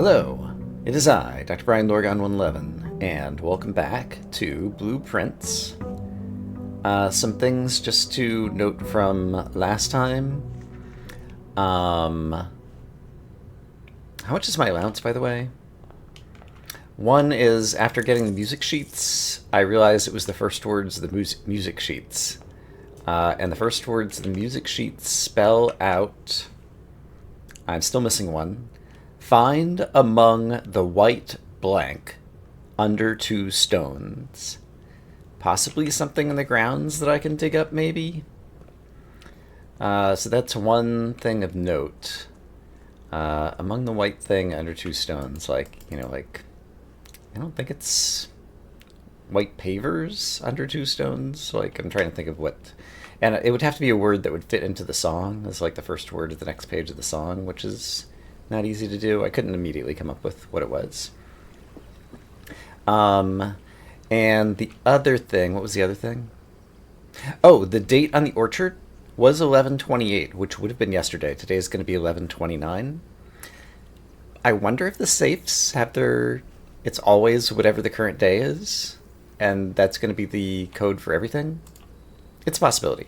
Hello, it is I, Dr. Brian Lorgon 111, and welcome back to Blueprints. Some things just to note from last time. How much is my allowance, by the way? One is, after getting the music sheets, I realized it was the first words of the music sheets. And the first words of the music sheets spell out... I'm still missing one. Find among the white blank under two stones. Possibly something in the grounds that I can dig up, maybe? So that's one thing of note. Among the white thing under two stones, I don't think it's white pavers under two stones. I'm trying to think of what... And it would have to be a word that would fit into the song as, the first word of the next page of the song, which is not easy to do. I couldn't immediately come up with what it was. And the other thing... What was the other thing? Oh, the date on the orchard was 11/28, which would have been yesterday. Today is going to be 11/29. I wonder if the safes have their... It's always whatever the current day is, and that's going to be the code for everything. It's a possibility.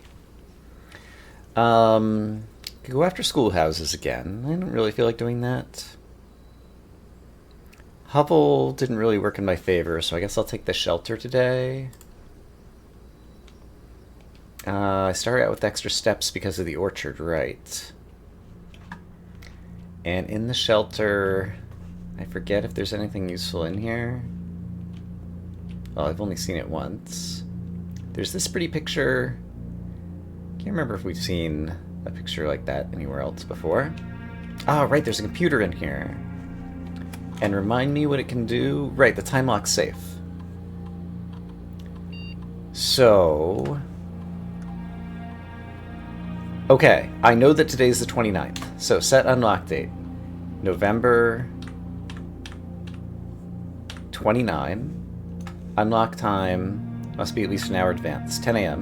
Could go after schoolhouses again. I don't really feel like doing that. Hovel didn't really work in my favor, so I guess I'll take the shelter today. I started out with extra steps because of the orchard, right? And in the shelter, I forget if there's anything useful in here. Well, I've only seen it once. There's this pretty picture. Can't remember if we've seen a picture like that anywhere else before. Oh, right, there's a computer in here. And remind me what it can do. Right, the time lock safe. So... Okay, I know that today's the 29th. So set unlock date. November 29. Unlock time must be at least an hour advance. 10 a.m.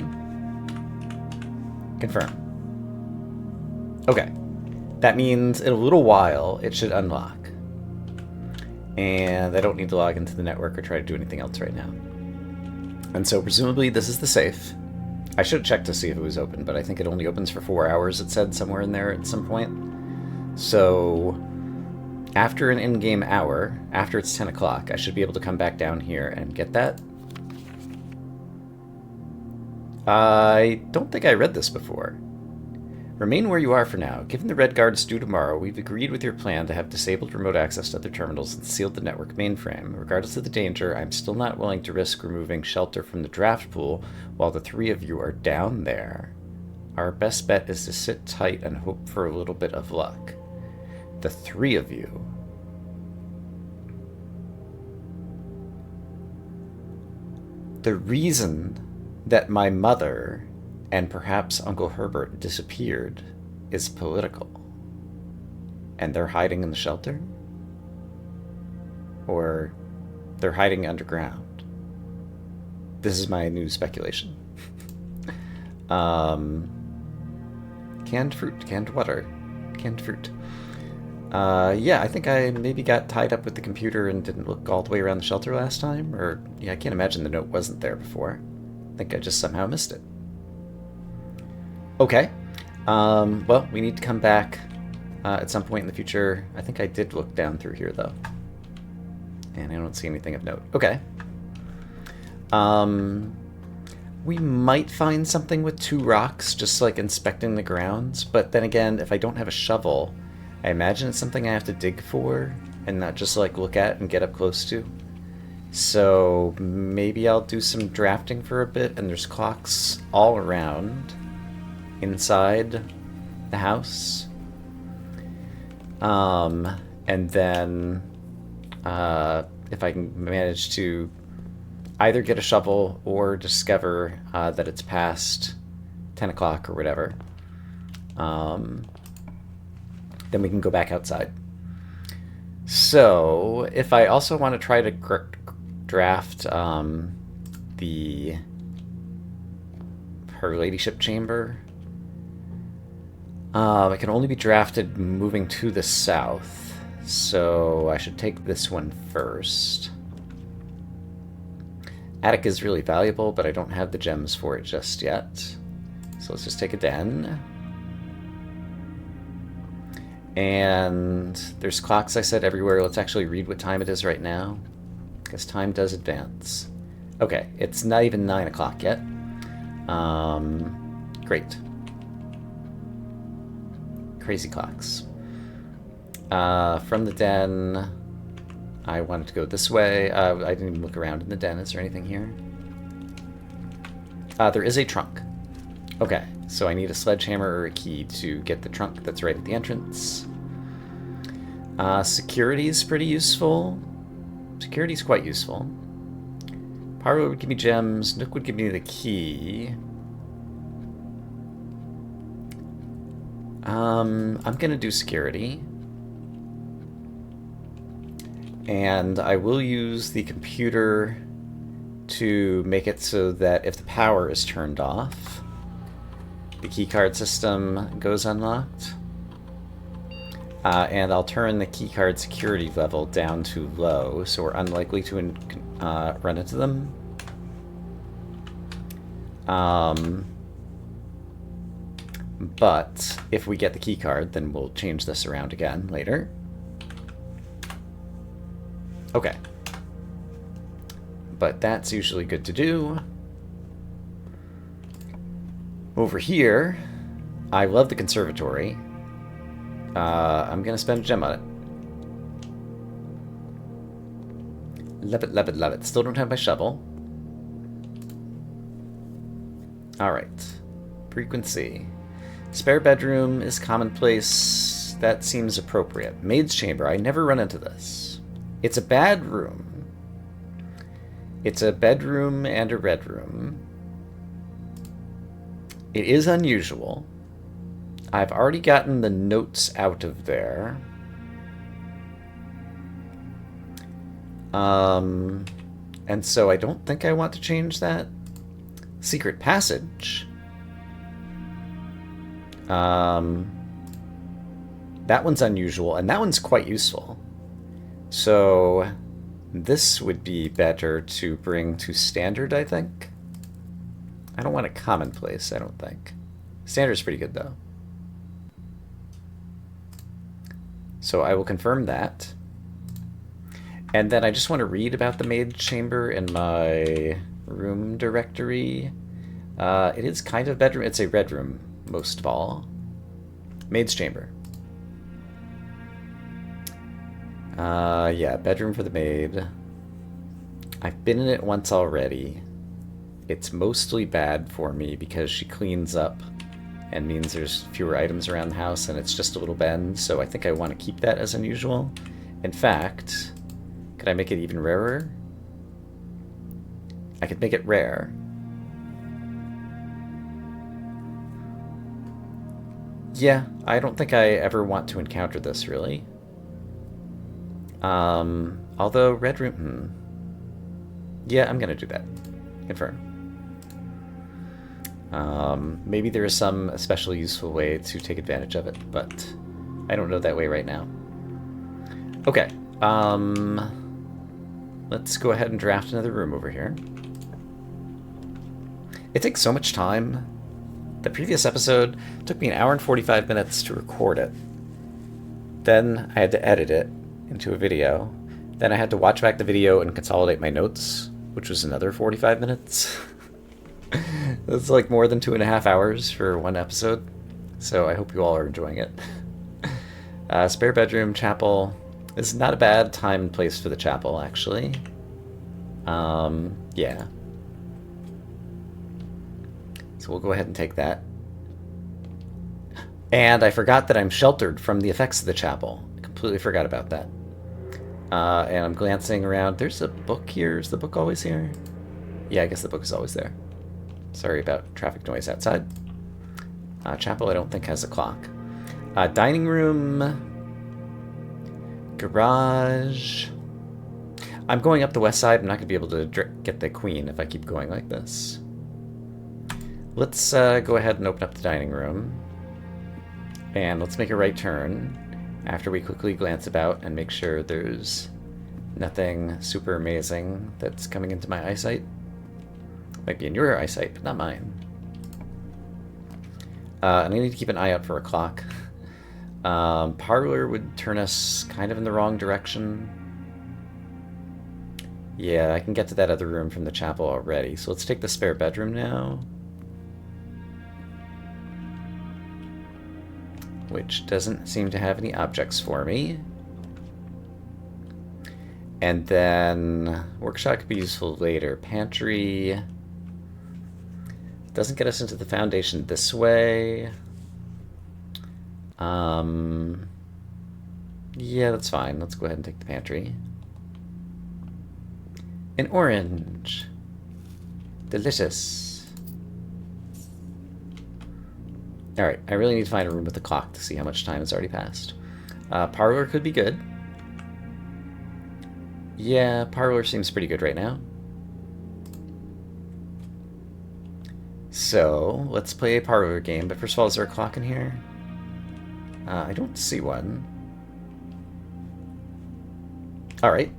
Confirm. Okay. That means in a little while it should unlock. And I don't need to log into the network or try to do anything else right now. And so presumably this is the safe. I should have checked to see if it was open, but I think it only opens for 4 hours, it said somewhere in there at some point. So after an in-game hour, after it's 10 o'clock, I should be able to come back down here and get that. I don't think I read this before. Remain where you are for now. Given the Red Guard's due tomorrow, we've agreed with your plan to have disabled remote access to other terminals and sealed the network mainframe. Regardless of the danger, I'm still not willing to risk removing shelter from the draft pool while the three of you are down there. Our best bet is to sit tight and hope for a little bit of luck. The three of you. The reason that my mother and perhaps Uncle Herbert disappeared is political. And they're hiding in the shelter? Or they're hiding underground? This is my new speculation. Canned fruit, canned water, canned fruit. Yeah, I think I maybe got tied up with the computer and didn't look all the way around the shelter last time. Or, yeah, I can't imagine the note wasn't there before. I think I just somehow missed it. Okay. Well, we need to come back at some point in the future. I think I did look down through here, though. And I don't see anything of note. Okay. We might find something with 2 rocks, just inspecting the grounds. But then again, if I don't have a shovel, I imagine it's something I have to dig for and not just look at and get up close to. So maybe I'll do some drafting for a bit, and there's clocks all around inside the house. And then if I can manage to either get a shovel or discover that it's past 10 o'clock or whatever, then we can go back outside. So if I also want to try to draft the Her Ladyship Chamber, it can only be drafted moving to the south. So I should take this one first. Attic is really valuable, but I don't have the gems for it just yet. So let's just take a den. And there's clocks, I said, everywhere. Let's actually read what time it is right now, because time does advance. Okay, it's not even 9 o'clock yet. Great. Crazy clocks. From the den, I wanted to go this way. I didn't even look around in the den. Is there anything here? There is a trunk. Okay, so I need a sledgehammer or a key to get the trunk that's right at the entrance. Security is pretty useful. Security is quite useful. Power would give me gems. Nook would give me the key. I'm gonna do security. And I will use the computer to make it so that if the power is turned off, the keycard system goes unlocked. And I'll turn the keycard security level down to low, so we're unlikely to run into them. But if we get the keycard, then we'll change this around again later. Okay. But that's usually good to do. Over here, I love the conservatory. I'm gonna spend a gem on it. Love it, love it, love it. Still don't have my shovel. Alright. Frequency. Spare bedroom is commonplace. That seems appropriate. Maid's chamber. I never run into this. It's a bad room. It's a bedroom and a red room. It is unusual. I've already gotten the notes out of there. And so I don't think I want to change that. Secret passage. That one's unusual, and that one's quite useful. So this would be better to bring to standard, I think. I don't want a commonplace, I don't think. Standard's pretty good, though. So I will confirm that. And then I just want to read about the maid chamber in my room directory. It is kind of bedroom. It's a red room, most of all. Maid's chamber. Yeah, bedroom for the maid. I've been in it once already. It's mostly bad for me because she cleans up and means there's fewer items around the house and it's just a little bend, so I think I want to keep that as unusual. In fact, could I make it even rarer? I could make it rare. Yeah, I don't think I ever want to encounter this, really. Although red room... Yeah, I'm gonna do that. Confirm. Maybe there is some especially useful way to take advantage of it, but I don't know that way right now. Okay, let's go ahead and draft another room over here. It takes so much time. The previous episode took me 1 hour and 45 minutes to record it. Then I had to edit it into a video. Then I had to watch back the video and consolidate my notes, which was another 45 minutes. That's like more than 2.5 hours for one episode. So I hope you all are enjoying it. Spare bedroom, chapel. This is not a bad time and place for the chapel, actually. Yeah. So we'll go ahead and take that. And I forgot that I'm sheltered from the effects of the chapel. I completely forgot about that. And I'm glancing around. There's a book here. Is the book always here? Yeah, I guess the book is always there. Sorry about traffic noise outside. Chapel I don't think has a clock. Dining room. Garage. I'm going up the west side. I'm not going to be able to get the queen if I keep going like this. Let's go ahead and open up the dining room. And let's make a right turn. After we quickly glance about and make sure there's nothing super amazing that's coming into my eyesight. Might be in your eyesight, but not mine. And I need to keep an eye out for a clock. Parlor would turn us kind of in the wrong direction. Yeah, I can get to that other room from the chapel already. So let's take the spare bedroom now. Which doesn't seem to have any objects for me. And then workshop could be useful later. Pantry doesn't get us into the foundation this way. Yeah, that's fine. Let's go ahead and take the pantry. An orange. Delicious. Alright, I really need to find a room with a clock to see how much time has already passed. Parlor could be good. Yeah, parlor seems pretty good right now. So, let's play a parlor game, but first of all, is there a clock in here? I don't see one. Alright.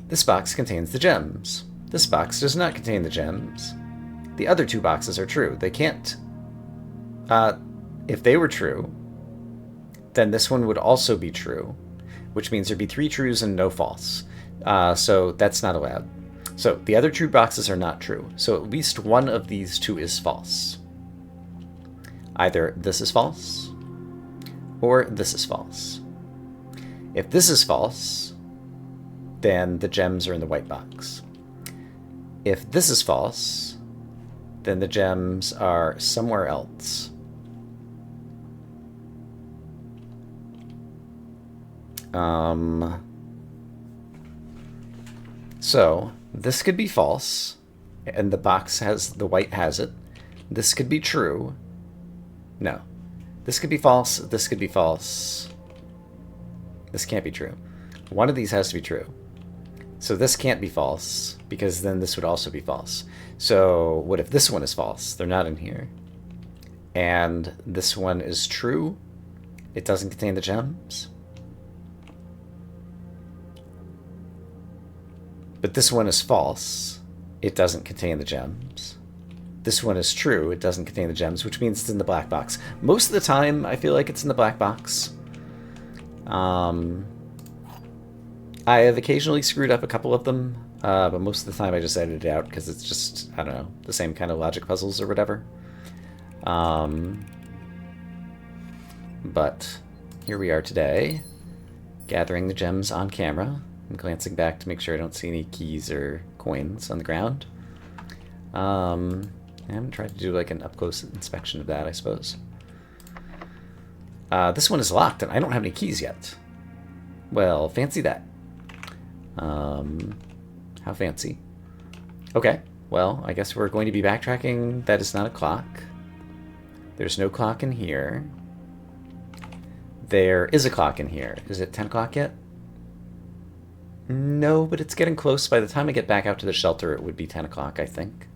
This box contains the gems. This box does not contain the gems. The other two boxes are true. They can't... if they were true, then this one would also be true, which means there'd be 3 trues and no false. So that's not allowed. So the other true boxes are not true. So at least one of these two is false. Either this is false, or this is false. If this is false, then the gems are in the white box. If this is false, then the gems are somewhere else. So this could be false, and the box has, the white has it. This could be true. No. This could be false, this could be false. This can't be true. One of these has to be true. So this can't be false, because then this would also be false. So what if this one is false? They're not in here. And this one is true. It doesn't contain the gems. But this one is false. It doesn't contain the gems. This one is true. It doesn't contain the gems, which means it's in the black box. Most of the time, I feel like it's in the black box. I have occasionally screwed up a couple of them, but most of the time I just edited it out because it's just, I don't know, the same kind of logic puzzles or whatever. But here we are today, gathering the gems on camera. I'm glancing back to make sure I don't see any keys or coins on the ground. I'm going to try to do like an up-close inspection of that, I suppose. This one is locked, and I don't have any keys yet. Well, fancy that. How fancy. Okay, well, I guess we're going to be backtracking. That is not a clock. There's no clock in here. There is a clock in here. Is it 10 o'clock yet? No, but it's getting close. By the time I get back out to the shelter, it would be 10 o'clock, I think.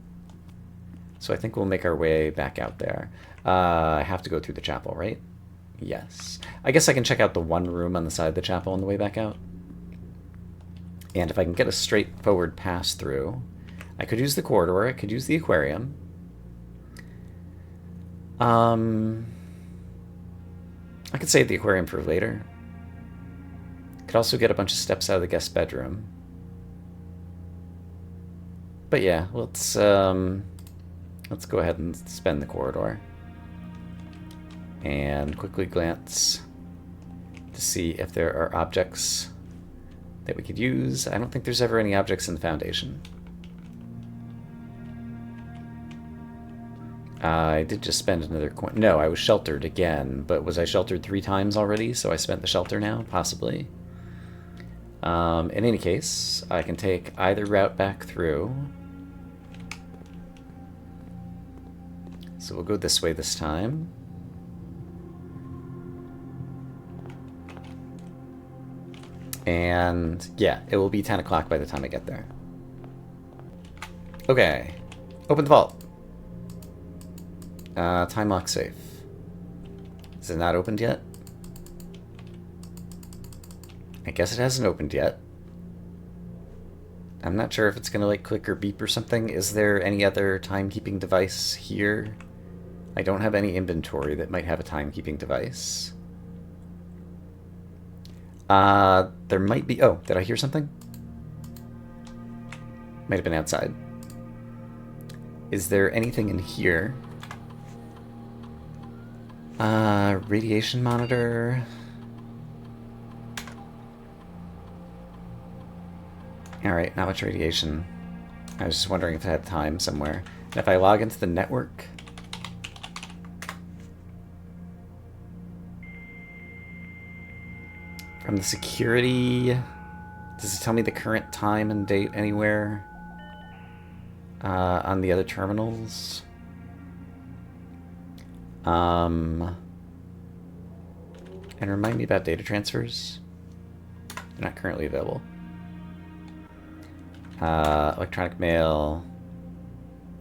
So I think we'll make our way back out there. I have to go through the chapel, right? Yes. I guess I can check out the one room on the side of the chapel on the way back out. And if I can get a straightforward pass through, I could use the corridor, I could use the aquarium. I could save the aquarium for later. Could also get a bunch of steps out of the guest bedroom. But yeah, let's go ahead and spend the corridor. And quickly glance to see if there are objects that we could use. I don't think there's ever any objects in the foundation. I did just spend another coin. No, I was sheltered again, but was I sheltered 3 times already? So I spent the shelter now, possibly. In any case, I can take either route back through. So we'll go this way this time. And yeah, it will be 10 o'clock by the time I get there. Okay, open the vault. Time lock safe. Is it not opened yet? I guess it hasn't opened yet. I'm not sure if it's gonna like click or beep or something. Is there any other timekeeping device here? I don't have any inventory that might have a timekeeping device. There might be... Oh, did I hear something? Might have been outside. Is there anything in here? Radiation monitor. Alright, not much radiation. I was just wondering if it had time somewhere. And if I log into the network... From the security... Does it tell me the current time and date anywhere? On the other terminals? And remind me about data transfers. They're not currently available. Electronic mail.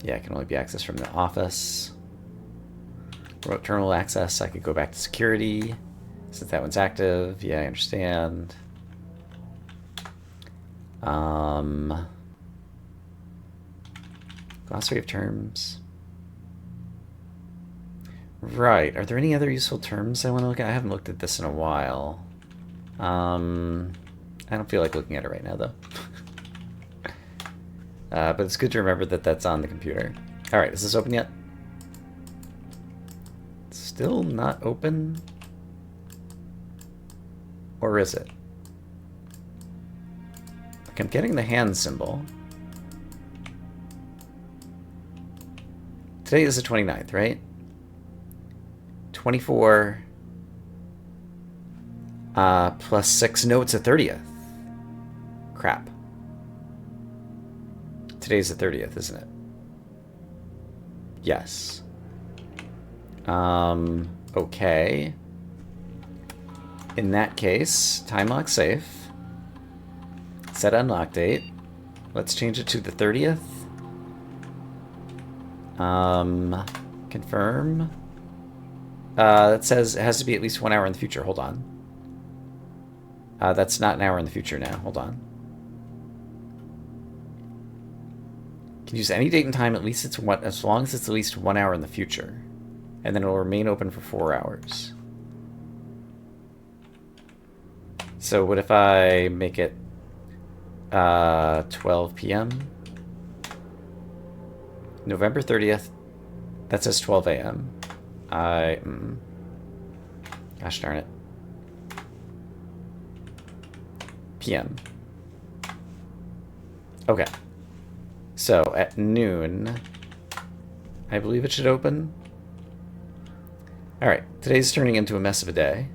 Yeah, it can only be accessed from the office. Remote terminal access, I could go back to security. Since that one's active. Yeah, I understand. Glossary of terms. Right. Are there any other useful terms I want to look at? I haven't looked at this in a while. I don't feel like looking at it right now, though. But it's good to remember that that's on the computer. Alright, is this open yet? Still not open? Or is it? Like, I'm getting the hand symbol. Today is the 29th, right? 24 plus 6. No, it's the 30th. Crap. Today's the 30th, isn't it? Yes. Okay. In that case, time lock safe. Set unlock date. Let's change it to the 30th. Confirm. That says it has to be at least 1 hour in the future. Hold on. That's not an hour in the future now. Hold on. Can use any date and time at least as long as it's at least 1 hour in the future. And then it will remain open for 4 hours. So what if I make it 12 p.m.? November 30th. That says 12 a.m. Gosh darn it. PM. Okay. So at noon, I believe it should open. Alright, today's turning into a mess of a day.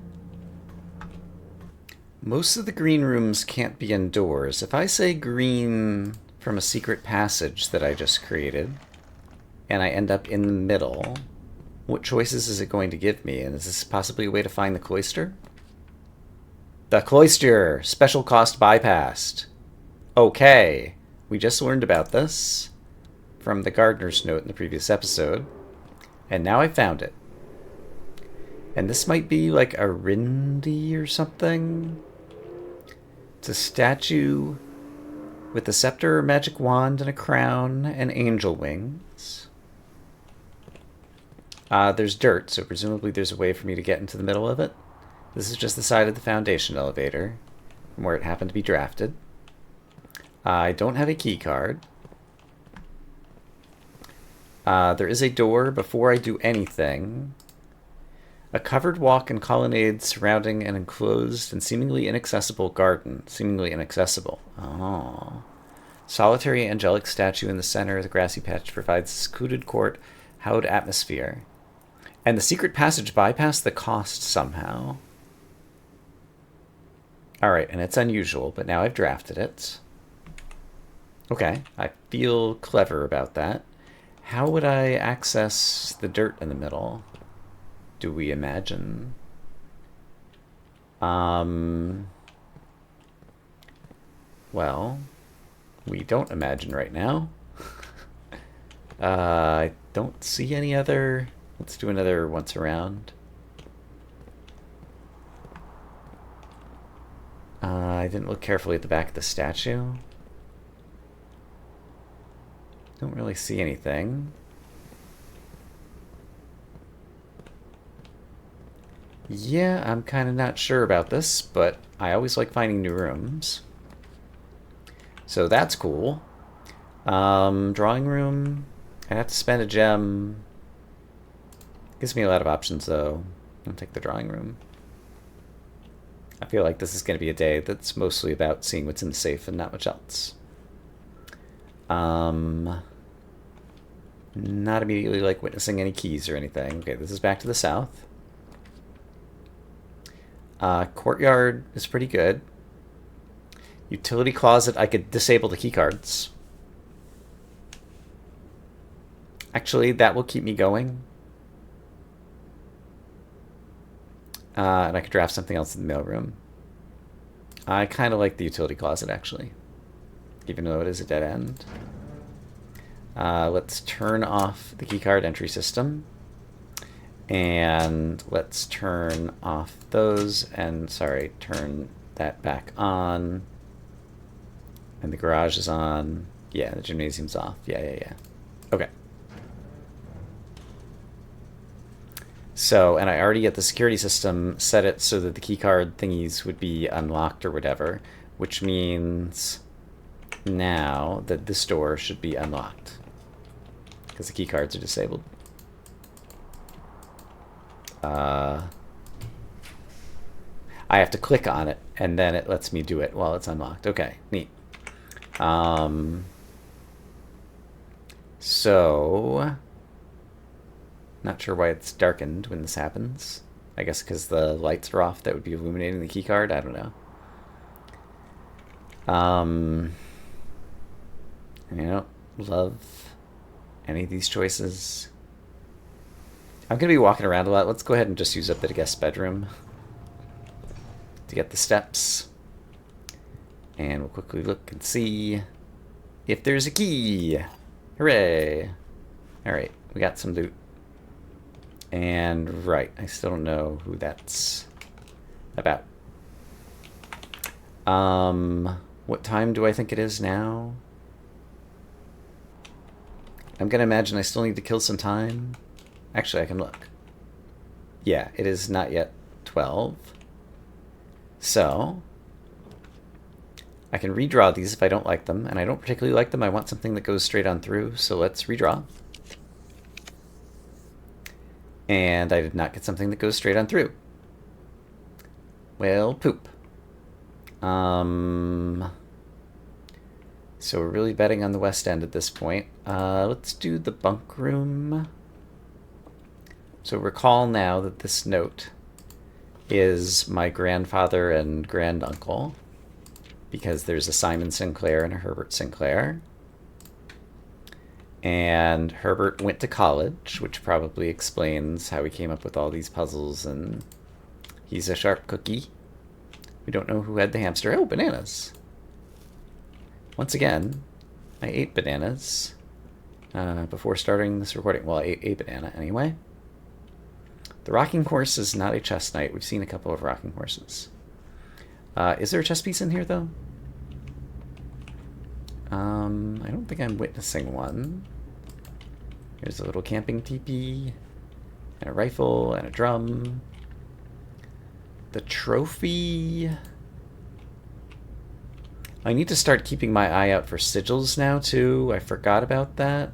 Most of the green rooms can't be indoors. If I say green from a secret passage that I just created, and I end up in the middle, what choices is it going to give me? And is this possibly a way to find the cloister? The cloister! Special cost bypassed. Okay. We just learned about this from the gardener's note in the previous episode. And now I found it. And this might be like a Rindy or something. It's a statue with a scepter, a magic wand, and a crown, and angel wings. There's dirt, so presumably there's a way for me to get into the middle of it. This is just the side of the foundation elevator, from where it happened to be drafted. I don't have a key card. There is a door before I do anything. A covered walk and colonnade surrounding an enclosed and seemingly inaccessible garden. Seemingly inaccessible. Oh. Solitary angelic statue in the center of the grassy patch provides secluded court, hallowed atmosphere. And the secret passage bypassed the cost somehow. Alright, and it's unusual, but now I've drafted it. Okay, I feel clever about that. How would I access the dirt in the middle? Do we imagine? Well, we don't imagine right now. I don't see any other... Let's do another once around. I didn't look carefully at the back of the statue. Don't really see anything. Yeah, I'm kind of not sure about this, but I always like finding new rooms. So that's cool. Drawing room. I'd have to spend a gem. Gives me a lot of options, though. I'll take the drawing room. I feel like this is going to be a day that's mostly about seeing what's in the safe and not much else. Not immediately like witnessing any keys or anything. Okay, this is back to the south. Courtyard is pretty good. Utility closet, I could disable the keycards. Actually, that will keep me going. And I could draft something else in the mailroom. I kind of like the utility closet, actually. Even though it is a dead end. Let's turn off the keycard entry system. And let's turn off those. And, sorry, turn that back on. And the garage is on. Yeah, the gymnasium's off. Yeah. Okay. So, and I already get the security system set it so that the keycard thingies would be unlocked or whatever, which means now that this door should be unlocked because the keycards are disabled. I have to click on it and then it lets me do it while it's unlocked. Okay, neat. So, not sure why it's darkened when this happens. I guess because the lights are off that would be illuminating the keycard. I don't know. I don't love any of these choices. I'm going to be walking around a lot. Let's go ahead and just use up the guest bedroom to get the steps. And we'll quickly look and see if there's a key. Hooray. Alright, we got some loot. And right, I still don't know who that's about. What time do I think it is now? I'm gonna imagine I still need to kill some time. Actually, I can look. Yeah, it is not yet 12. So, I can redraw these if I don't like them, and I don't particularly like them. I want something that goes straight on through, so let's redraw. And I did not get something that goes straight on through. Well, poop. So we're really betting on the west end at this point. Let's do the bunk room. So recall now that this note is my grandfather and granduncle, because there's a Simon Sinclair and a Herbert Sinclair. And Herbert went to college, which probably explains how he came up with all these puzzles, and he's a sharp cookie. We don't know who had the hamster. Oh, bananas. Once again, I ate bananas before starting this recording. Well, I ate a banana anyway. The rocking horse is not a chess knight. We've seen a couple of rocking horses. Is there a chess piece in here, though? I don't think I'm witnessing one. Here's a little camping teepee, and a rifle, and a drum. The trophy... I need to start keeping my eye out for sigils now, too. I forgot about that.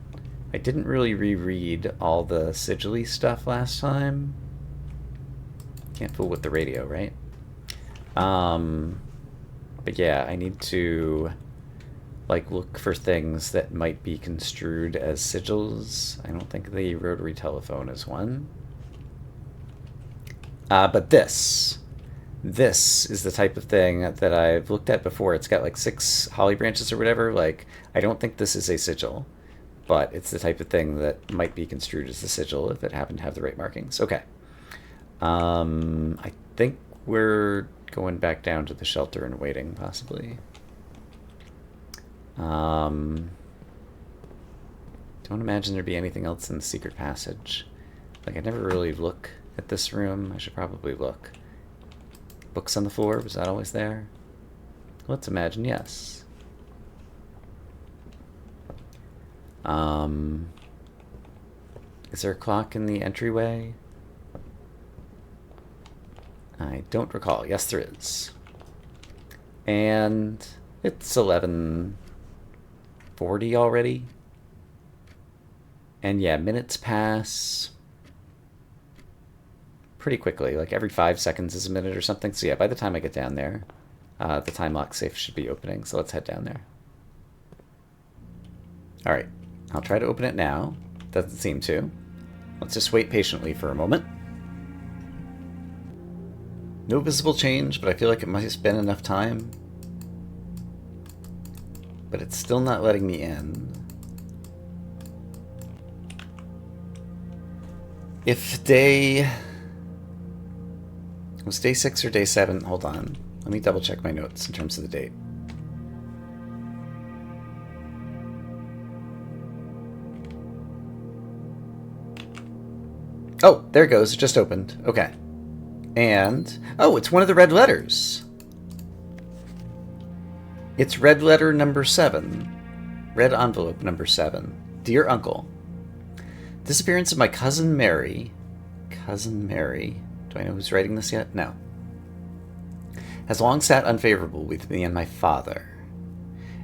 I didn't really reread all the sigil-y stuff last time. Can't fool with the radio, right? But yeah, I need to... like, look for things that might be construed as sigils. I don't think the rotary telephone is one. But this is the type of thing that I've looked at before. It's got like 6 holly branches or whatever. Like, I don't think this is a sigil, but it's the type of thing that might be construed as a sigil if it happened to have the right markings. Okay. I think we're going back down to the shelter and waiting, possibly. Don't imagine there'd be anything else in the secret passage. Like, I never really look at this room. I should probably look. Books on the floor, was that always there? Let's imagine yes. Is there a clock in the entryway? I don't recall. Yes, there is. And it's 11:40 already. And yeah, minutes pass pretty quickly. Like every 5 seconds is a minute or something. So yeah, by the time I get down there, the time lock safe should be opening. So let's head down there. All right, I'll try to open it now. Doesn't seem to. Let's just wait patiently for a moment. No visible change, but I feel like it must have been enough time. But it's still not letting me in. If day... was day 6 or day 7? Hold on. Let me double check my notes in terms of the date. Oh, there it goes. It just opened. Okay. And... oh, it's one of the red letters. It's red letter number 7. Red envelope number 7. Dear Uncle, disappearance of my cousin Mary. Cousin Mary. Do I know who's writing this yet? No. Has long sat unfavorable with me and my father.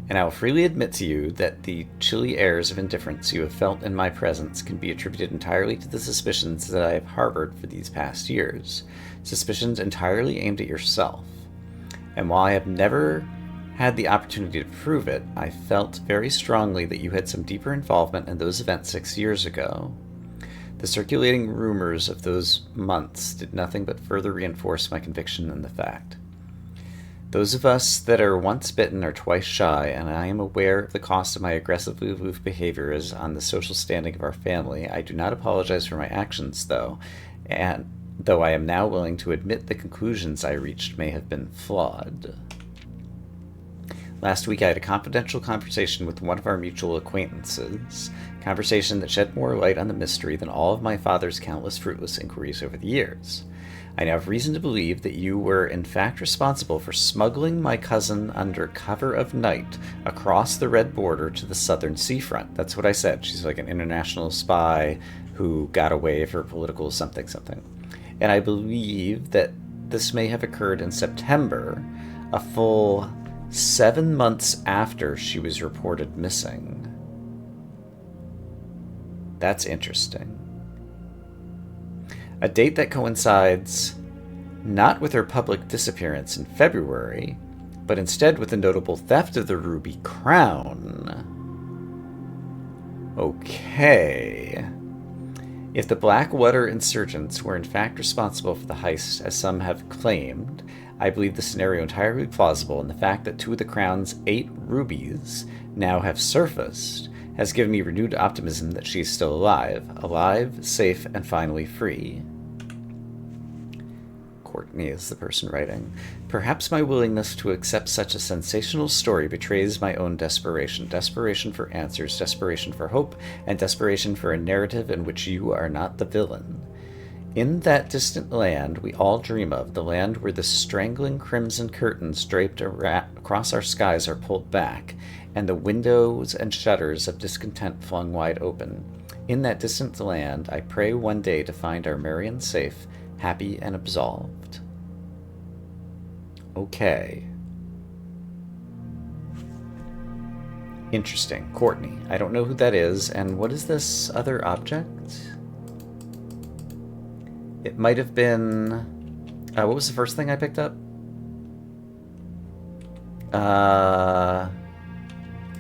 And I will freely admit to you that the chilly airs of indifference you have felt in my presence can be attributed entirely to the suspicions that I have harbored for these past years. Suspicions entirely aimed at yourself. And while I have never had the opportunity to prove it, I felt very strongly that you had some deeper involvement in those events 6 years ago. The circulating rumors of those months did nothing but further reinforce my conviction in the fact. Those of us that are once bitten are twice shy, and I am aware of the cost of my aggressively aloof behavior is on the social standing of our family. I do not apologize for my actions, though I am now willing to admit the conclusions I reached may have been flawed. Last week I had a confidential conversation with one of our mutual acquaintances, a conversation that shed more light on the mystery than all of my father's countless fruitless inquiries over the years. I now have reason to believe that you were in fact responsible for smuggling my cousin under cover of night across the red border to the southern seafront. That's what I said. She's like an international spy who got away for political something. And I believe that this may have occurred in September, a full 7 months after she was reported missing. That's interesting. A date that coincides not with her public disappearance in February, but instead with the notable theft of the ruby crown. Okay. If the Blackwater insurgents were in fact responsible for the heist, as some have claimed, I believe the scenario entirely plausible, and the fact that 2 of the crown's 8 rubies now have surfaced has given me renewed optimism that she is still alive, safe, and finally free. Courtney is the person writing. Perhaps my willingness to accept such a sensational story betrays my own desperation. Desperation for answers, desperation for hope, and desperation for a narrative in which you are not the villain. In that distant land we all dream of, the land where the strangling crimson curtains draped across our skies are pulled back, and the windows and shutters of discontent flung wide open. In that distant land, I pray one day to find our Marion safe, happy, and absolved. Okay. Interesting. Courtney. I don't know who that is, and what is this other object? It might have been... what was the first thing I picked up?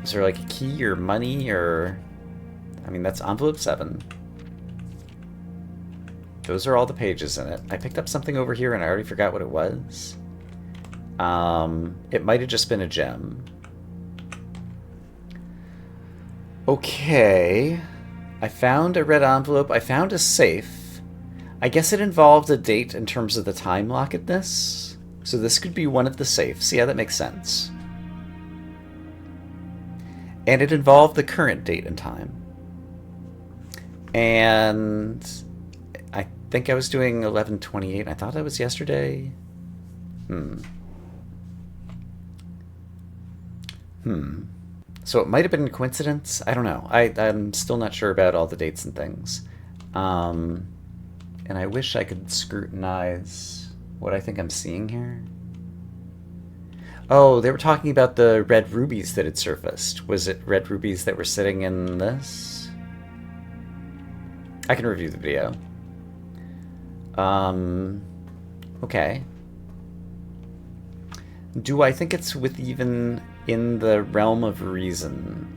Is there like a key or money or... I mean, that's envelope 7. Those are all the pages in it. I picked up something over here and I already forgot what it was. It might have just been a gem. Okay. I found a red envelope. I found a safe. I guess it involved a date in terms of the time lock at this. So this could be one of the safes. Yeah, that makes sense. And it involved the current date and time. And I think I was doing 11:28. I thought that was yesterday. So it might have been a coincidence. I don't know. I'm still not sure about all the dates and things. And I wish I could scrutinize what I think I'm seeing here. Oh, they were talking about the red rubies that had surfaced. Was it red rubies that were sitting in this? I can review the video. Okay. Do I think it's even in the realm of reason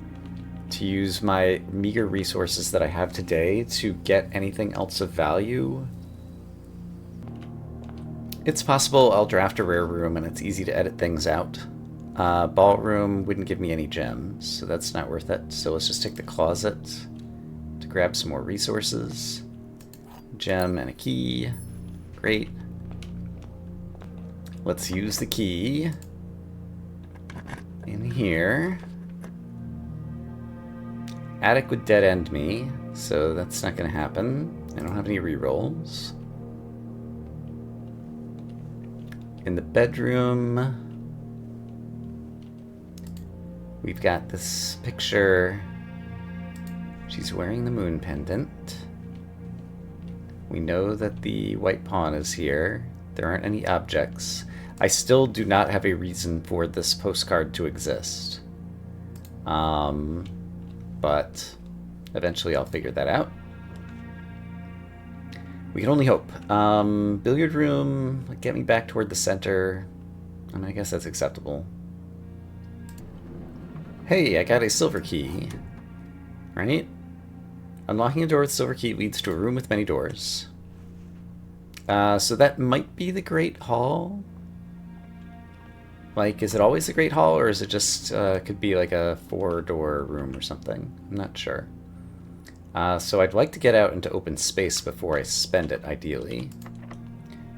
to use my meager resources that I have today to get anything else of value? It's possible I'll draft a rare room and it's easy to edit things out. Ballroom wouldn't give me any gems, so that's not worth it. So let's just take the closet to grab some more resources. Gem and a key. Great. Let's use the key in here. Attic would dead end me, so that's not going to happen. I don't have any rerolls. In the bedroom, we've got this picture. She's wearing the moon pendant. We know that the white pawn is here. There aren't any objects. I still do not have a reason for this postcard to exist. But eventually I'll figure that out. We can only hope. Billiard room, get me back toward the center. I mean, I guess that's acceptable. Hey, I got a silver key. Right? Unlocking a door with silver key leads to a room with many doors. So that might be the Great Hall. Like, is it always the Great Hall, or is it just, could be like a 4-door room or something? I'm not sure. So I'd like to get out into open space before I spend it, ideally.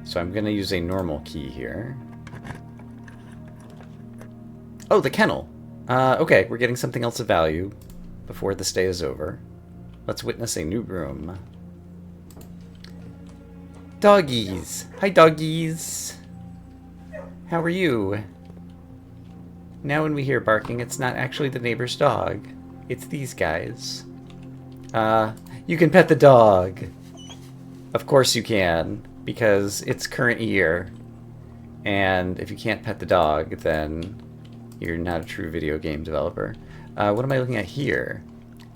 So I'm going to use a normal key here. Oh, the kennel! Okay, we're getting something else of value before this day is over. Let's witness a new room. Doggies! Hi, doggies! How are you? Now when we hear barking, it's not actually the neighbor's dog. It's these guys. You can pet the dog! Of course you can, because it's current year. And if you can't pet the dog, then you're not a true video game developer. What am I looking at here?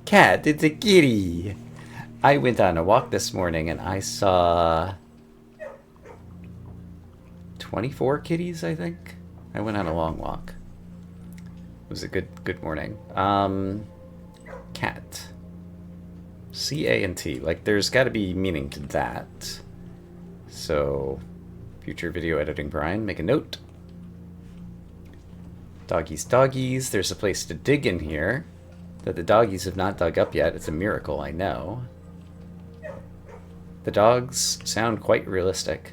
Cat, it's a kitty! I went on a walk this morning and I saw 24 kitties, I think. I went on a long walk. It was a good morning. Cat. C-A-N-T. Like, there's got to be meaning to that. So, future video editing Brian, make a note. Doggies, doggies. There's a place to dig in here that the doggies have not dug up yet. It's a miracle, I know. The dogs sound quite realistic.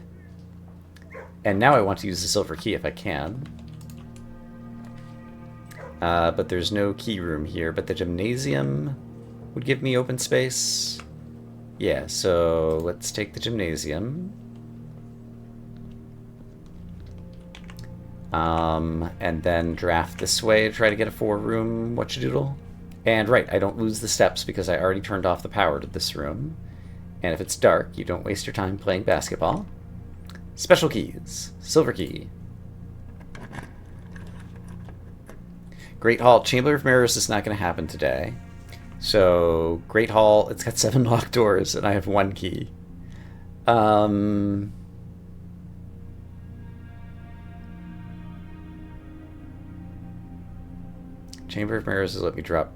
And now I want to use the silver key if I can. But there's no key room here. But the gymnasium would give me open space. Yeah, so let's take the gymnasium. And then draft this way to try to get a 4-room whatchadoodle. And right, I don't lose the steps because I already turned off the power to this room. And if it's dark, you don't waste your time playing basketball. Special keys. Silver key. Great Hall. Chamber of Mirrors is not going to happen today. So, Great Hall, it's got 7 locked doors, and I have 1 key. Chamber of Mirrors has let me drop.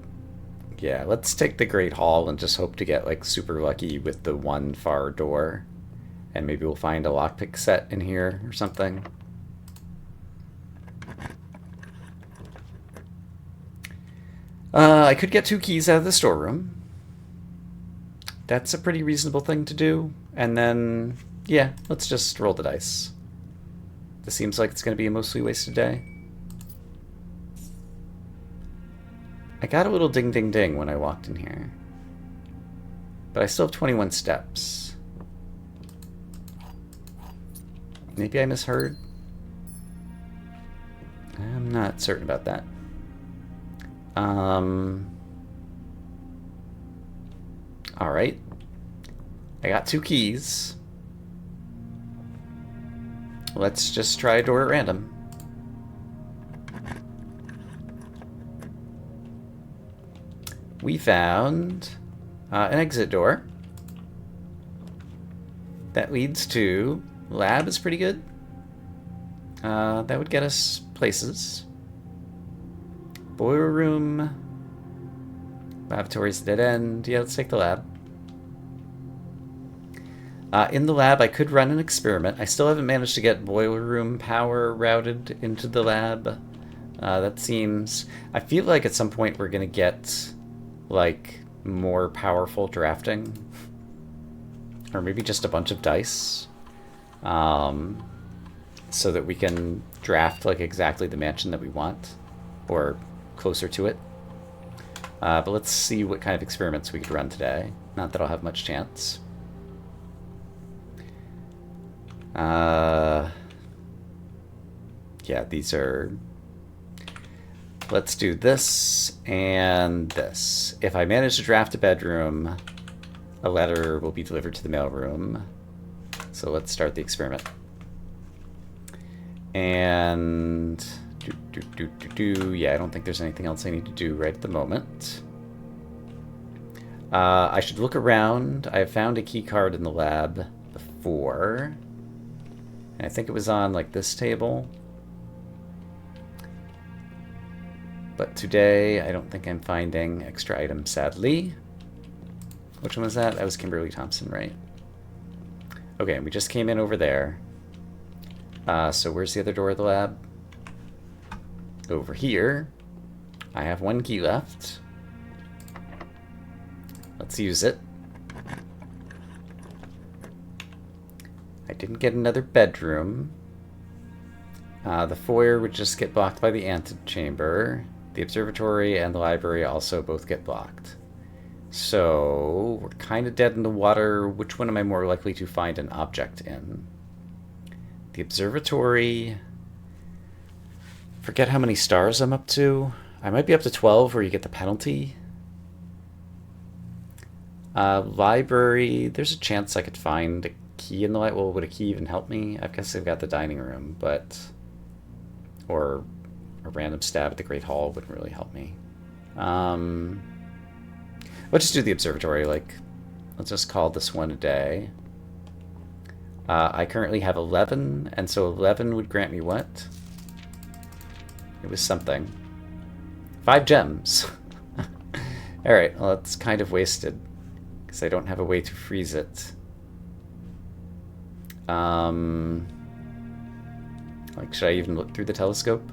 Yeah, let's take the Great Hall and just hope to get, like, super lucky with the 1 far door. And maybe we'll find a lockpick set in here or something. I could get 2 keys out of the storeroom. That's a pretty reasonable thing to do. And then, yeah, let's just roll the dice. This seems like it's going to be a mostly wasted day. I got a little ding ding ding when I walked in here. But I still have 21 steps. Maybe I misheard? I'm not certain about that. Alright. I got 2 keys. Let's just try a door at random. We found an exit door. That leads to... Lab is pretty good. That would get us places. Boiler room. Laboratory's dead end. Yeah, let's take the lab. In the lab, I could run an experiment. I still haven't managed to get boiler room power routed into the lab. That seems... I feel like at some point we're going to get, like, more powerful drafting. Or maybe just a bunch of dice. So that we can draft, like, exactly the mansion that we want. Or closer to it. But let's see what kind of experiments we could run today. Not that I'll have much chance. Yeah, these are... Let's do this and this. If I manage to draft a bedroom, a letter will be delivered to the mailroom. So let's start the experiment. And... Yeah, I don't think there's anything else I need to do right at the moment. I should look around. I have found a key card in the lab before. And I think it was on, like, this table. But today, I don't think I'm finding extra items, sadly. Which one was that? That was Kimberly Thompson, right? Okay, we just came in over there. So where's the other door of the lab? Over here. I have 1 key left. Let's use it. I didn't get another bedroom. The foyer would just get blocked by the antechamber. The observatory and the library also both get blocked. So, we're kind of dead in the water. Which one am I more likely to find an object in? The observatory... Forget how many stars I'm up to. I might be up to 12 where you get the penalty. Library, there's a chance I could find a key in the light. Well, would a key even help me? I guess I've got the dining room, but... Or a random stab at the Great Hall wouldn't really help me. Let's just do the observatory. Like, let's just call this one a day. I currently have 11, and so 11 would grant me what? It was something. 5 gems. Alright, well, that's kind of wasted, because I don't have a way to freeze it. Like, should I even look through the telescope?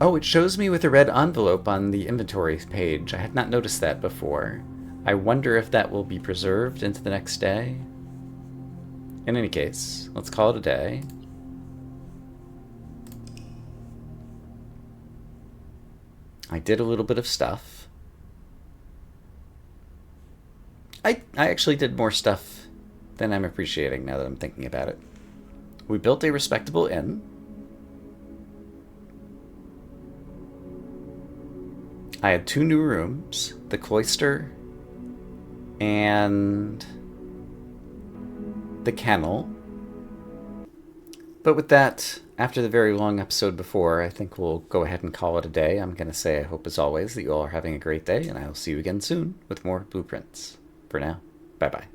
Oh, it shows me with a red envelope on the inventory page. I had not noticed that before. I wonder if that will be preserved into the next day. In any case, let's call it a day. I did a little bit of stuff. I actually did more stuff than I'm appreciating now that I'm thinking about it. We built a respectable inn. I had 2 new rooms, the cloister and the kennel. But with that, after the very long episode before, I think we'll go ahead and call it a day. I'm going to say I hope, as always, that you all are having a great day, and I will see you again soon with more blueprints. For now, bye-bye.